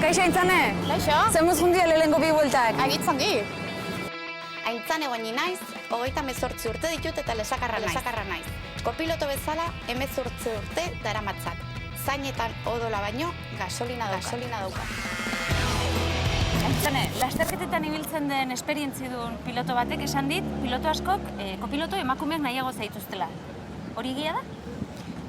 Kaixo, Aintzane? Kaixo? Zemuz jundia lehenko bi bueltak? Agitzongi. Aintzane guani naiz, 38 urte ditut eta lesakarra naiz. Kopiloto bezala 18 urte daramatzat. Zainetan odola baino gasolina dauka. Aintzane, lasterketetan ibiltzen den esperientzidun piloto batek esan dit, piloto askok kopiloto emakumeak nahiago zaituztela. Hori egia da?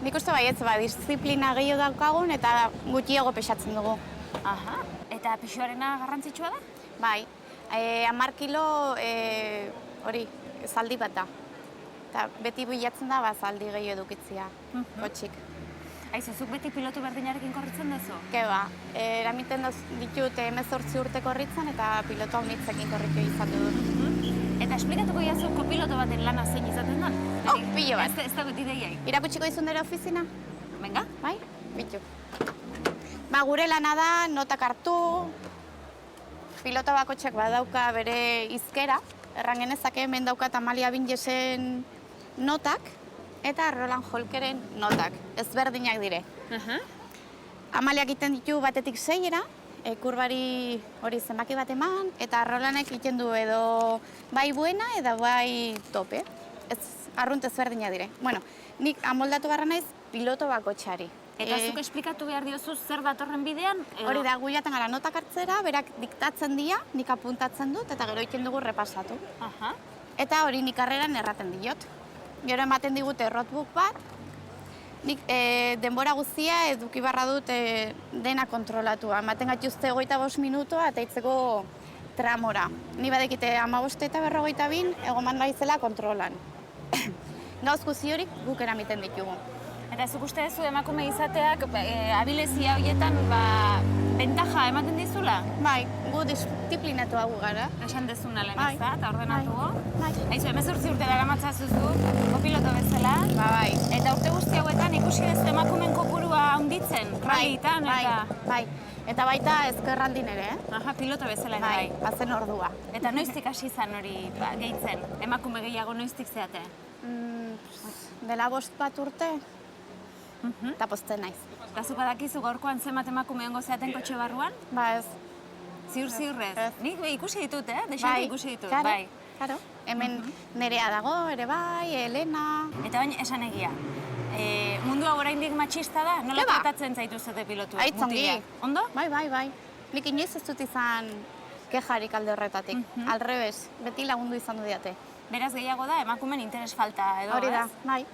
Nik uste baietz, disiplina gehiago daukagun eta gutxiago pexatzen dugu. Aha, eta pixoarena garrantzitsua da? Bai, 10 kilo hori, zaldi bat da. Eta beti bilatzen da zaldi gehiago edukitzia, kotxik. Aizu, zuk beti piloto berdinarekin korritzen duzu? Keba, eramiten ditut 18 urte korritzen eta piloto haunitzekin korritu izan dut. Eta esplikatuko jazu kopiloto baten lana zein izaten den? Pilo bat. Ez dago ideiai. Irakutsiko dizun dira ofizina? Venga. Bai, bitu. Gure lana da, notak hartu, piloto bakotxak badauka bere izkera, erran genezake hemen daukat Amalia Bingesen notak, eta Roland Holkeren notak, ezberdinak dire. Amaliak egiten ditu batetik 6era, kurbari hori zenbaki bat eman, eta Rolandek egiten du edo bai buena edo bai tope. Arrunt ezberdinak dire. Bueno, nik amoldatu barra naiz piloto bakotxari. Eta zuk esplikatu behar diozu zer datorren bidean? Hori da, gu jaten gara notak hartzera, berak diktatzen dira, nik apuntatzen dut, eta gero egiten dugu repasatu. Eta hori nik karreran erraten diot. Gero ematen digute roadbook bat, nik denbora guztia eduki barra dut dena kontrolatua. Ematen gatuzte 25 minutua eta itzeko tramora. Ni badekite 15 eta 42, egoman naizela kontrolan. Gauz guzti horik guk eramiten ditugu. Eta zuk uste duzu emakume izateak abilezia horietan bentaja ematen dizula? Bai, gu disiplinatu hau gara. Esan dezuna lehen ez da, eta ordenatuko. Bai. Aizu, 18 urte daramatzazuzu, kopiloto bezala. Bai. Eta urte guzti hauetan ikusi ez emakumeen kopurua handitzen, rallietan eta... Bai, eta baita ezkerraldin ere, Aha, piloto bezala ere bai. Bazen ordua. Eta noiztik hasi izan hori gehitzen? Emakume gehiago noiztik zeate? Dela 5 bat urte, eta pozten naiz. Eta zuk badakizu gaurkoan zenbat emakume hongo zeaten kotxe barruan? Ba ez. Ziur-ziurrez? Nik ikusi ditut, Bai, ikusi ditut, karo, bai. Karo. Hemen Nerea dago, ere bai, Elena... Eta baina esan egia, mundu hau oraindik matxista da? Nola tratatzen zaituzete pilotuak? Aitzongi. Ondo? Bai. Nik inoiz ez dut izan kejarik alde horretatik. Alrebes, beti lagundu izan du diate. Beraz gehiago da, emakumen interes falta edo, Hori da, ez? bai.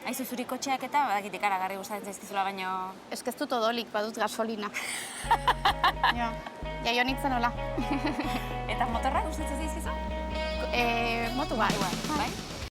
Aizu zuri kotxeak eta badakit ikaragarri gustatzen zaizkizula, baino... Ez ez dut odolik, badut gasolina. Jaio nintzen hola. Eta motorra gustatzen zaizkizu? Motu bai. Bai?